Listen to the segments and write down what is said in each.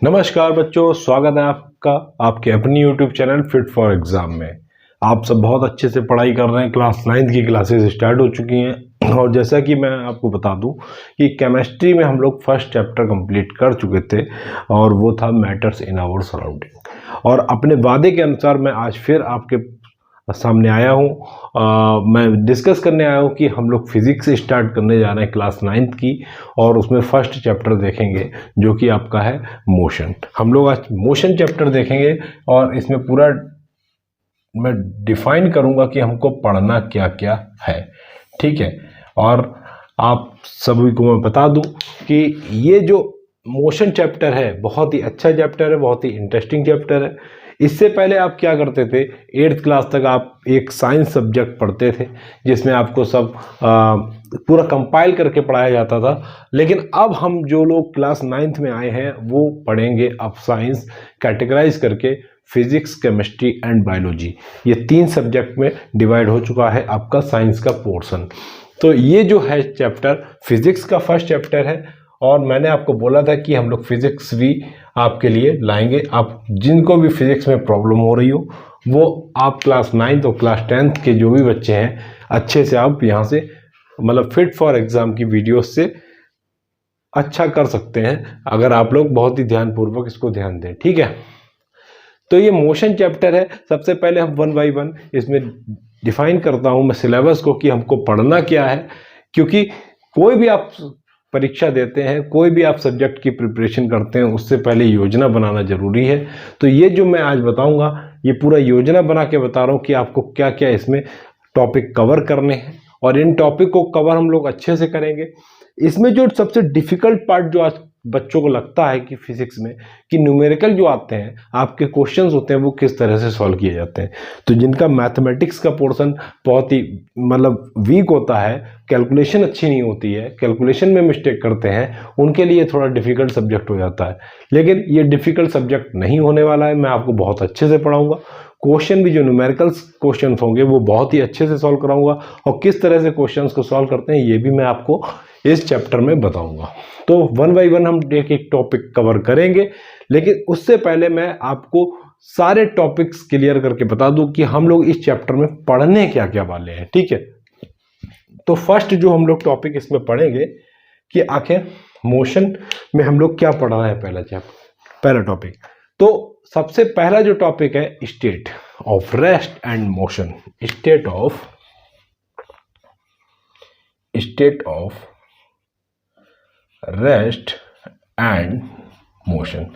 नमस्कार बच्चों, स्वागत है आपका आपके अपनी YouTube channel fit for exam में। आप सब बहुत अच्छे से पढ़ाई कर रहे हैं। क्लास 9 की क्लासेस स्टार्ट हो चुकी हैं और जैसा कि मैं आपको बता दूं कि केमिस्ट्री में हम लोग फर्स्ट चैप्टर कंप्लीट कर चुके थे और वो था मैटर्स इन आवर सराउंडिंग। और अपने वादे के अनुसार मैं आज फिर आपके सामने आया हूँ। मैं डिस्कस करने आया हूँ कि हम लोग फिजिक्स स्टार्ट करने जा रहे हैं क्लास 9 की, और उसमें फर्स्ट चैप्टर देखेंगे जो कि आपका है मोशन। हम लोग आज मोशन चैप्टर देखेंगे और इसमें पूरा मैं डिफाइन करूँगा कि हमको पढ़ना क्या क्या है, ठीक है। और आप सभी को मैं बता दूं कि ये जो मोशन चैप्टर है बहुत ही अच्छा चैप्टर है, बहुत ही इंटरेस्टिंग चैप्टर है। इससे पहले आप क्या करते थे, 8th क्लास तक आप एक साइंस सब्जेक्ट पढ़ते थे जिसमें आपको सब पूरा कंपाइल करके पढ़ाया जाता था। लेकिन अब हम जो लोग क्लास 9th में आए हैं वो पढ़ेंगे अब साइंस कैटेगराइज करके, फिजिक्स, केमिस्ट्री एंड बायोलॉजी। ये 3 सब्जेक्ट में डिवाइड हो चुका है आपका साइंस का पोर्शन। तो ये जो है चैप्टर फिजिक्स का फर्स्ट चैप्टर है और मैंने आपको बोला था कि हम लोग फिजिक्स भी आपके लिए लाएंगे। आप जिनको भी फिजिक्स में प्रॉब्लम हो रही हो वो आप क्लास 9 और क्लास 10th के जो भी बच्चे हैं अच्छे से आप यहाँ से मतलब फिट फॉर एग्जाम की वीडियोस से अच्छा कर सकते हैं अगर आप लोग बहुत ही ध्यानपूर्वक इसको ध्यान दें, ठीक है। तो ये मोशन चैप्टर है। सबसे पहले हम 1 बाय 1 इसमें डिफाइन करता हूँ मैं सिलेबस को कि हमको पढ़ना क्या है, क्योंकि कोई भी आप परीक्षा देते हैं, कोई भी आप सब्जेक्ट की प्रिपरेशन करते हैं, उससे पहले योजना बनाना जरूरी है। तो ये जो मैं आज बताऊंगा ये पूरा योजना बना के बता रहा हूँ कि आपको क्या क्या इसमें टॉपिक कवर करने हैं और इन टॉपिक को कवर हम लोग अच्छे से करेंगे। इसमें जो सबसे डिफिकल्ट पार्ट जो आज बच्चों को लगता है कि फिजिक्स में कि न्यूमेरिकल जो आते हैं आपके क्वेश्चंस होते हैं वो किस तरह से सॉल्व किए जाते हैं। तो जिनका मैथमेटिक्स का पोर्शन बहुत ही मतलब वीक होता है, कैलकुलेशन अच्छी नहीं होती है, कैलकुलेशन में मिस्टेक करते हैं, उनके लिए थोड़ा डिफिकल्ट सब्जेक्ट हो जाता है। लेकिन ये डिफिकल्ट सब्जेक्ट नहीं होने वाला है, मैं आपको बहुत अच्छे से पढ़ाऊंगा। क्वेश्चन भी जो न्यूमेरिकल्स क्वेश्चन होंगे वो बहुत ही अच्छे से सॉल्व कराऊंगा और किस तरह से क्वेश्चंस को सॉल्व करते हैं ये भी मैं आपको इस चैप्टर में बताऊंगा। तो 1 बाय 1 हम एक एक टॉपिक कवर करेंगे, लेकिन उससे पहले मैं आपको सारे टॉपिक्स क्लियर करके बता दूं कि हम लोग इस चैप्टर में पढ़ने क्या क्या वाले हैं, ठीक है। तो फर्स्ट जो हम लोग टॉपिक इसमें पढ़ेंगे कि आखिर मोशन में हम लोग क्या पढ़ रहे हैं। पहला टॉपिक, तो सबसे पहला जो टॉपिक है state of rest and motion. State of rest and motion.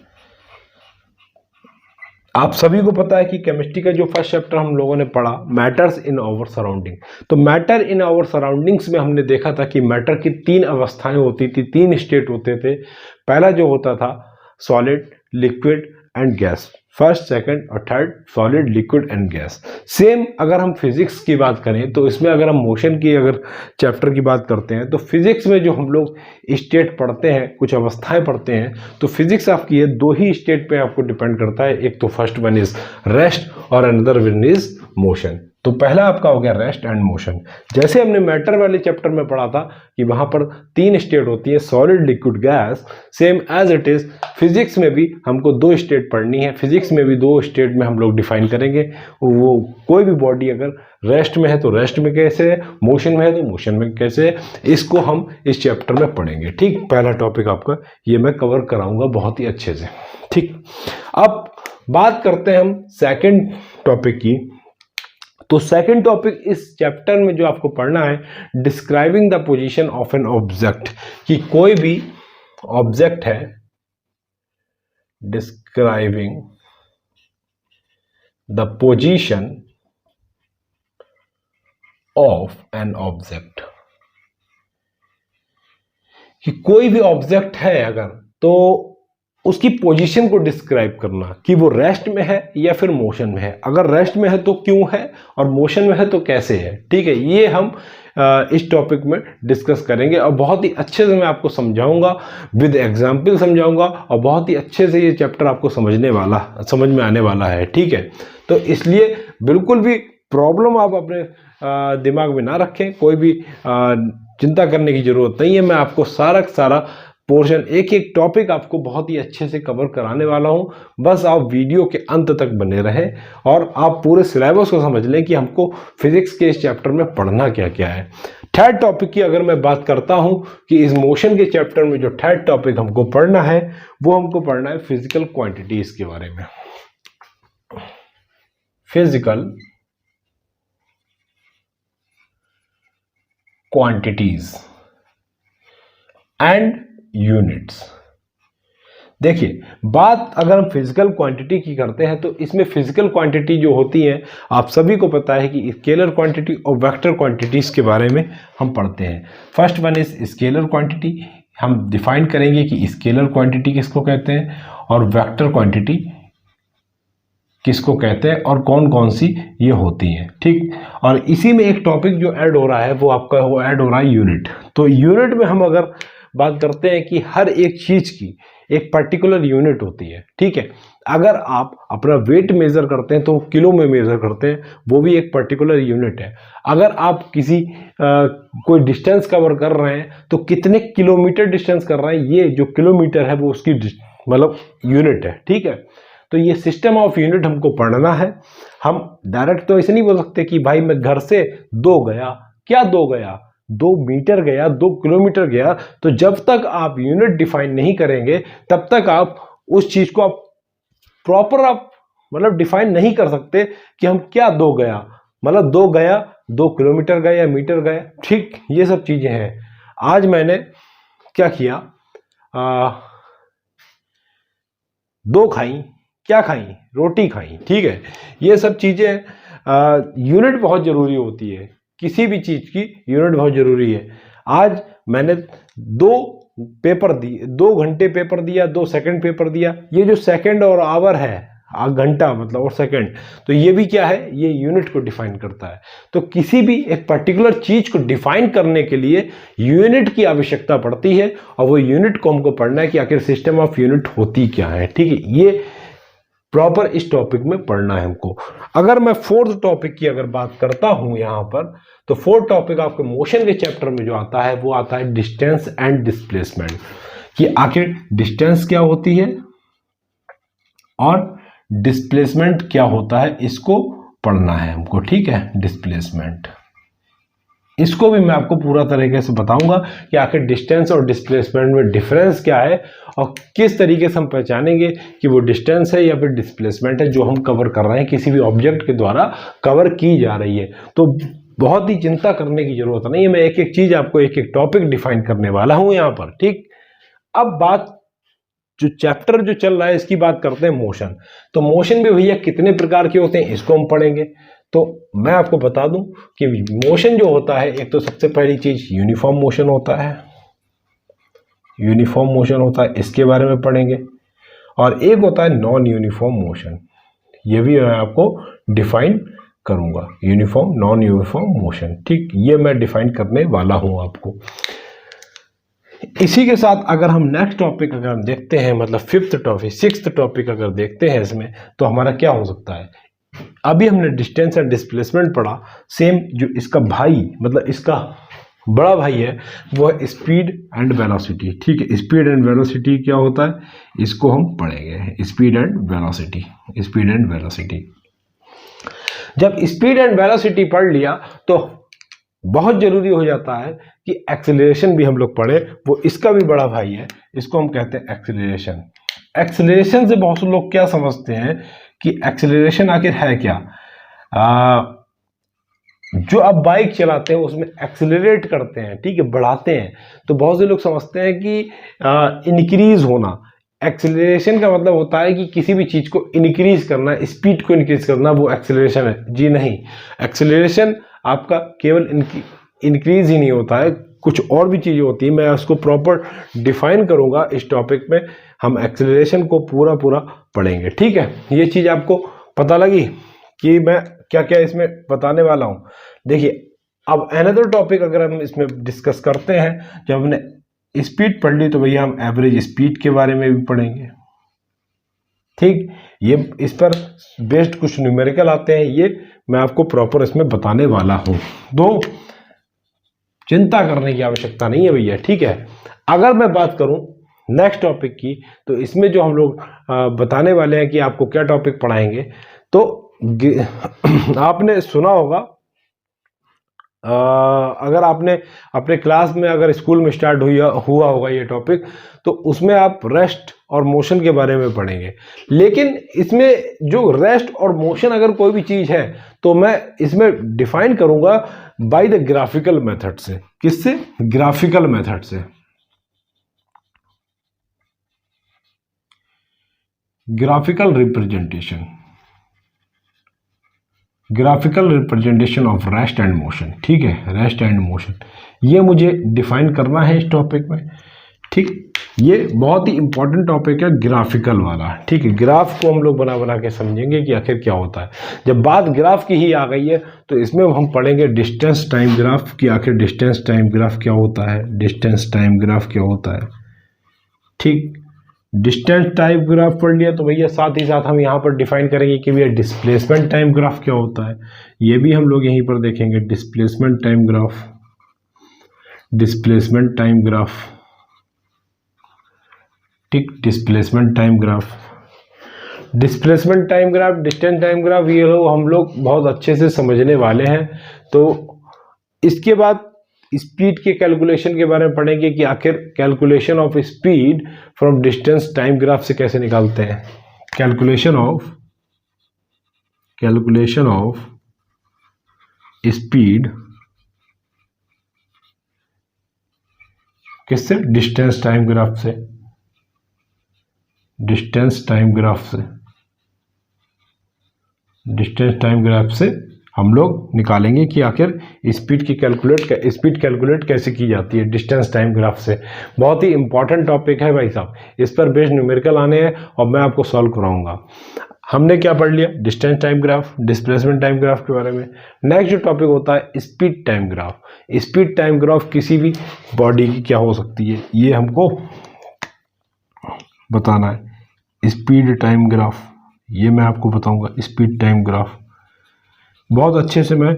आप सभी को पता है कि केमिस्ट्री का जो फर्स्ट चैप्टर हम लोगों ने पढ़ा मैटर्स इन आवर सराउंडिंग। तो मैटर इन आवर सराउंडिंग्स में हमने देखा था कि मैटर की 3 अवस्थाएं होती थी, 3 स्टेट होते थे। पहला जो होता था solid, liquid and gas. First, second और third solid, liquid and gas. Same अगर हम फिजिक्स की बात करें तो इसमें अगर हम मोशन की अगर चैप्टर की बात करते हैं तो फिजिक्स में जो हम लोग स्टेट पढ़ते हैं, कुछ अवस्थाएं पढ़ते हैं, तो फिजिक्स आपकी है 2 ही स्टेट पे आपको डिपेंड करता है। एक तो फर्स्ट वन इज रेस्ट और अनदर वन इज मोशन। तो पहला आपका हो गया रेस्ट एंड मोशन। जैसे हमने मैटर वाले चैप्टर में पढ़ा था कि वहां पर 3 स्टेट होती है solid, liquid, gas, same as it is physics में भी हमको 2 स्टेट पढ़नी है। फिजिक्स में भी 2 स्टेट में हम लोग डिफाइन करेंगे। वो कोई भी बॉडी अगर रेस्ट में है तो रेस्ट में कैसे है, मोशन में है तो मोशन में कैसे है, इसको हम इस चैप्टर में पढ़ेंगे, ठीक। पहला टॉपिक आपका ये मैं कवर कराऊंगा बहुत ही अच्छे से, ठीक। अब बात करते हैं हम सेकेंड टॉपिक की। तो सेकंड टॉपिक इस चैप्टर में जो आपको पढ़ना है describing the position of an object, कि कोई भी ऑब्जेक्ट है, describing the position of an object, कि कोई भी ऑब्जेक्ट है अगर तो उसकी पोजीशन को डिस्क्राइब करना कि वो रेस्ट में है या फिर मोशन में है। अगर रेस्ट में है तो क्यों है और मोशन में है तो कैसे है, ठीक है। ये हम इस टॉपिक में डिस्कस करेंगे और बहुत ही अच्छे से मैं आपको समझाऊंगा, विद एग्जाम्पल समझाऊंगा और बहुत ही अच्छे से ये चैप्टर आपको समझ में आने वाला है, ठीक है। तो इसलिए बिल्कुल भी प्रॉब्लम आप अपने दिमाग में ना रखें, कोई भी चिंता करने की जरूरत नहीं है। मैं आपको सारा पोर्शन, एक एक टॉपिक आपको बहुत ही अच्छे से कवर कराने वाला हूं। बस आप वीडियो के अंत तक बने रहें और आप पूरे सिलेबस को समझ लें कि हमको फिजिक्स के इस चैप्टर में पढ़ना क्या क्या है। थर्ड टॉपिक की अगर मैं बात करता हूं कि इस मोशन के चैप्टर में जो थर्ड टॉपिक हमको पढ़ना है वो हमको पढ़ना है फिजिकल क्वांटिटीज के बारे में। Physical quantities and units. देखिए, बात अगर हम फिजिकल क्वांटिटी की करते हैं तो इसमें फिजिकल क्वांटिटी जो होती है आप सभी को पता है कि स्केलर क्वांटिटी और वेक्टर क्वांटिटीज के बारे में हम पढ़ते हैं। First one is scalar quantity. हम डिफाइन करेंगे कि स्केलर क्वांटिटी किसको कहते हैं और वेक्टर क्वांटिटी किसको कहते हैं और कौन कौन सी ये होती हैं, ठीक। और इसी में एक टॉपिक जो ऐड हो रहा है वो आपका वो ऐड हो रहा है यूनिट। तो यूनिट में हम अगर बात करते हैं कि हर एक चीज की एक पर्टिकुलर यूनिट होती है, ठीक है। अगर आप अपना वेट मेजर करते हैं तो किलो में मेजर करते हैं, वो भी एक पर्टिकुलर यूनिट है। अगर आप किसी कोई डिस्टेंस कवर कर रहे हैं तो कितने किलोमीटर डिस्टेंस कर रहे हैं, ये जो किलोमीटर है वो उसकी मतलब यूनिट है, ठीक है। तो ये सिस्टम ऑफ यूनिट हमको पढ़ना है। हम डायरेक्ट तो ऐसे नहीं बोल सकते कि भाई मैं घर से 2 गया, क्या 2 गया, 2 मीटर गया, 2 किलोमीटर गया। तो जब तक आप यूनिट डिफाइन नहीं करेंगे तब तक आप उस चीज को आप प्रॉपर आप मतलब डिफाइन नहीं कर सकते कि हम क्या 2 गया, मतलब 2 गया, 2 किलोमीटर गया या मीटर गया, ठीक। ये सब चीजें हैं। आज मैंने क्या किया, 2 खाई, क्या खाई, रोटी खाई, ठीक है। ये सब चीजें यूनिट बहुत जरूरी होती है, किसी भी चीज की यूनिट बहुत जरूरी है। आज मैंने 2 पेपर दिए, 2 घंटे पेपर दिया, 2 सेकंड पेपर दिया। ये जो सेकंड और आवर है, घंटा मतलब और सेकंड, तो ये भी क्या है, ये यूनिट को डिफाइन करता है। तो किसी भी एक पर्टिकुलर चीज को डिफाइन करने के लिए यूनिट की आवश्यकता पड़ती है और वो यूनिट को हमको पढ़ना है कि आखिर सिस्टम ऑफ यूनिट होती क्या है, ठीक है। ये प्रॉपर इस टॉपिक में पढ़ना है हमको। अगर मैं फोर्थ टॉपिक की अगर बात करता हूं यहां पर, तो फोर्थ टॉपिक आपके मोशन के चैप्टर में जो आता है वो आता है डिस्टेंस एंड डिस्प्लेसमेंट, कि आखिर डिस्टेंस क्या होती है और डिस्प्लेसमेंट क्या होता है, इसको पढ़ना है हमको, ठीक है। डिस्प्लेसमेंट, इसको भी मैं आपको पूरा तरीके से बताऊंगा कि आखिर डिस्टेंस और डिस्प्लेसमेंट में डिफरेंस क्या है और किस तरीके से हम पहचानेंगे कि वो डिस्टेंस है या फिर डिस्प्लेसमेंट है जो हम कवर कर रहे हैं, किसी भी ऑब्जेक्ट के द्वारा कवर की जा रही है। तो बहुत ही चिंता करने की जरूरत नहीं है, मैं एक एक चीज आपको एक एक टॉपिक डिफाइन करने वाला हूं यहां पर, ठीक। अब बात जो चैप्टर जो चल रहा है इसकी बात करते हैं मोशन। तो मोशन भी भैया कितने प्रकार के होते हैं इसको हम पढ़ेंगे। तो मैं आपको बता दूं कि मोशन जो होता है, एक तो सबसे पहली चीज यूनिफॉर्म मोशन होता है, यूनिफॉर्म मोशन होता है, इसके बारे में पढ़ेंगे। और एक होता है नॉन यूनिफॉर्म मोशन, ये भी मैं आपको डिफाइन करूंगा, यूनिफॉर्म नॉन यूनिफॉर्म मोशन, ठीक। ये मैं डिफाइन करने वाला हूं आपको। इसी के साथ अगर हम नेक्स्ट टॉपिक अगर हम देखते हैं, मतलब फिफ्थ टॉपिक, सिक्स्थ टॉपिक अगर देखते हैं इसमें, तो हमारा क्या हो सकता है। अभी हमने डिस्टेंस एंड डिस्प्लेसमेंट पढ़ा, सेम जो इसका भाई मतलब इसका बड़ा भाई है वो है स्पीड एंड वेलोसिटी, ठीक है। स्पीड एंड वेलोसिटी क्या होता है, इसको हम पढ़ेंगे, speed and velocity, speed and velocity. जब स्पीड एंड वेलोसिटी पढ़ लिया तो बहुत जरूरी हो जाता है कि एक्सेलरेशन भी हम लोग पढ़े, वो इसका भी बड़ा भाई है, इसको हम कहते हैं एक्सेलरेशन। एक्सेलरेशन से बहुत से लोग क्या समझते हैं कि एक्सेलरेशन आखिर है क्या। जो आप बाइक चलाते हैं उसमें एक्सेलरेट करते हैं, ठीक है, बढ़ाते हैं, तो बहुत से लोग समझते हैं कि इंक्रीज होना। एक्सेलरेशन का मतलब होता है कि किसी भी चीज को इंक्रीज करना, स्पीड को इंक्रीज करना, वो एक्सेलरेशन है। जी नहीं, एक्सेलरेशन आपका केवल इंक्रीज ही नहीं होता है, कुछ और भी चीजें होती है। मैं उसको प्रॉपर डिफाइन करूंगा इस टॉपिक में, हम एक्सेलरेशन को पूरा पढ़ेंगे, ठीक है। ये चीज आपको पता लगी कि मैं क्या क्या इसमें बताने वाला हूं। देखिए, अब अनदर टॉपिक अगर हम इसमें डिस्कस करते हैं, जब हमने स्पीड पढ़ ली तो भैया हम एवरेज स्पीड के बारे में भी पढ़ेंगे, ठीक। ये इस पर बेस्ड कुछ न्यूमेरिकल आते हैं, ये मैं आपको प्रॉपर इसमें बताने वाला हूं, तो चिंता करने की आवश्यकता नहीं है भैया, ठीक है। अगर मैं बात करूं नेक्स्ट टॉपिक की, तो इसमें जो हम लोग बताने वाले हैं कि आपको क्या टॉपिक पढ़ाएंगे, तो आपने सुना होगा, अगर आपने अपने क्लास में, अगर स्कूल में स्टार्ट हुआ होगा ये टॉपिक, तो उसमें आप रेस्ट और मोशन के बारे में पढ़ेंगे। लेकिन इसमें जो रेस्ट और मोशन अगर कोई भी चीज़ है तो मैं इसमें डिफाइन करूंगा बाय द ग्राफिकल मेथड से। किससे? ग्राफिकल मेथड से। Graphical representation, graphical representation of rest and motion. ठीक है, रेस्ट एंड मोशन ये मुझे डिफाइन करना है इस टॉपिक में। ठीक, ये बहुत ही इंपॉर्टेंट टॉपिक है ग्राफिकल वाला। ठीक है, ग्राफ को हम लोग बना बना के समझेंगे कि आखिर क्या होता है। जब बात ग्राफ की ही आ गई है तो इसमें हम पढ़ेंगे डिस्टेंस टाइम ग्राफ कि आखिर डिस्टेंस टाइम ग्राफ क्या होता है, डिस्टेंस टाइम ग्राफ क्या होता है। ठीक, डिस्टेंस टाइम ग्राफ पढ़ लिया तो भैया साथ ही साथ हम यहाँ पर डिफाइन करेंगे कि भैया डिस्प्लेसमेंट टाइम ग्राफ क्या होता है। ये भी हम लोग यहीं पर देखेंगे, displacement time graph, displacement time graph. ठीक, displacement time graph, displacement time graph, distance time graph, ये हम लोग बहुत अच्छे से समझने वाले हैं। तो इसके बाद स्पीड के कैलकुलेशन के बारे में पढ़ेंगे कि आखिर calculation of speed from distance time graph से कैसे निकालते हैं। कैलकुलेशन ऑफ स्पीड किससे? डिस्टेंस टाइम ग्राफ से, डिस्टेंस टाइम ग्राफ से, डिस्टेंस टाइम ग्राफ से हम लोग निकालेंगे कि आखिर स्पीड कैलकुलेट कैसे की जाती है डिस्टेंस टाइम ग्राफ से। बहुत ही इंपॉर्टेंट टॉपिक है भाई साहब, इस पर बेस्ड न्यूमेरिकल आने हैं और मैं आपको सॉल्व कराऊंगा। हमने क्या पढ़ लिया? Distance time graph, displacement time graph के बारे में। नेक्स्ट जो टॉपिक होता है speed time graph. Speed time graph किसी भी बॉडी की क्या हो सकती है, ये हमको बताना है। स्पीड टाइम ग्राफ ये मैं आपको बताऊंगा। स्पीड टाइम ग्राफ बहुत अच्छे से मैं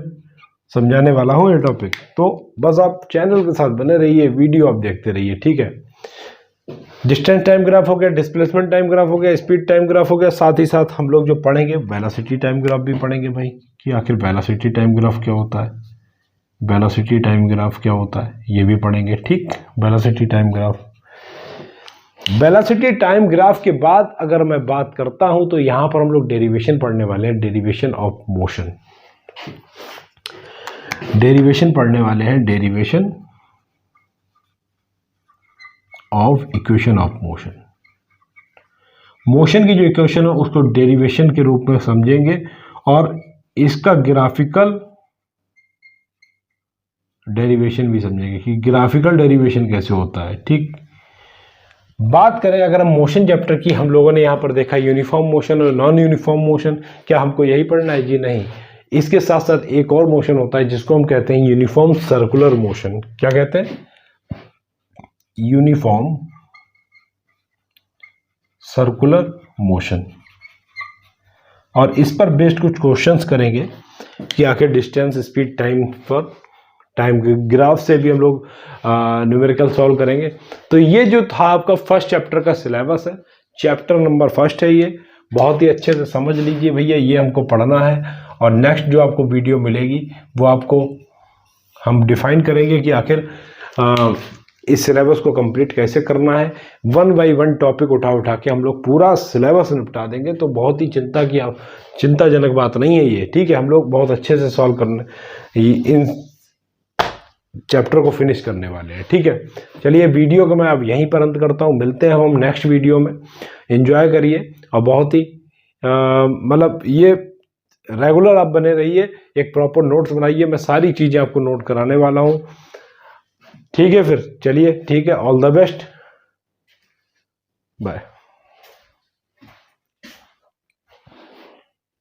समझाने वाला हूँ ये टॉपिक, तो बस आप चैनल के साथ बने रहिए, वीडियो आप देखते रहिए। ठीक है, डिस्टेंस टाइम ग्राफ हो गया, डिस्प्लेसमेंट टाइम ग्राफ हो गया, स्पीड टाइम ग्राफ हो गया। साथ ही साथ हम लोग जो पढ़ेंगे वेलोसिटी टाइम ग्राफ भी पढ़ेंगे भाई, कि आखिर वेलोसिटी टाइम ग्राफ क्या होता है, वेलोसिटी टाइम ग्राफ क्या होता है ये भी पढ़ेंगे। ठीक, velocity time graph. Velocity time graph के बाद अगर मैं बात करता हूं तो यहां पर हम लोग डेरिवेशन पढ़ने वाले हैं, डेरिवेशन ऑफ मोशन। डेरिवेशन पढ़ने वाले हैं, derivation of equation of motion. Motion की जो इक्वेशन है उसको डेरिवेशन के रूप में समझेंगे और इसका ग्राफिकल डेरिवेशन भी समझेंगे कि ग्राफिकल डेरिवेशन कैसे होता है। ठीक, बात करें अगर हम मोशन चैप्टर की, हम लोगों ने यहाँ पर देखा यूनिफॉर्म मोशन और नॉन यूनिफॉर्म मोशन। क्या हमको यही पढ़ना है? जी नहीं, इसके साथ साथ एक और मोशन होता है जिसको हम कहते हैं यूनिफॉर्म सर्कुलर मोशन। क्या कहते हैं? Uniform circular motion. और इस पर बेस्ड कुछ क्वेश्चंस करेंगे कि आखिर डिस्टेंस, स्पीड, टाइम पर टाइम ग्राफ से भी हम लोग न्यूमेरिकल सॉल्व करेंगे। तो ये जो था आपका फर्स्ट चैप्टर का सिलेबस है, चैप्टर नंबर फर्स्ट है ये। बहुत ही अच्छे से समझ लीजिए भैया, ये हमको पढ़ना है। और नेक्स्ट जो आपको वीडियो मिलेगी वो आपको हम डिफाइन करेंगे कि आखिर इस सिलेबस को कंप्लीट कैसे करना है। 1 बाय 1 टॉपिक उठा के हम लोग पूरा सिलेबस निपटा देंगे। तो बहुत ही चिंताजनक बात नहीं है ये। ठीक है, हम लोग बहुत अच्छे से सॉल्व करने इन चैप्टर को फिनिश करने वाले हैं। ठीक है, चलिए वीडियो को मैं अब यहीं पर अंत करता हूँ। मिलते हैं हम नेक्स्ट वीडियो में। एंजॉय करिए और बहुत ही मतलब ये रेगुलर आप बने रहिए, एक प्रॉपर नोट्स बनाइए। मैं सारी चीज़ें आपको नोट कराने वाला हूँ। ठीक है, फिर चलिए, ठीक है, ऑल द बेस्ट, बाय।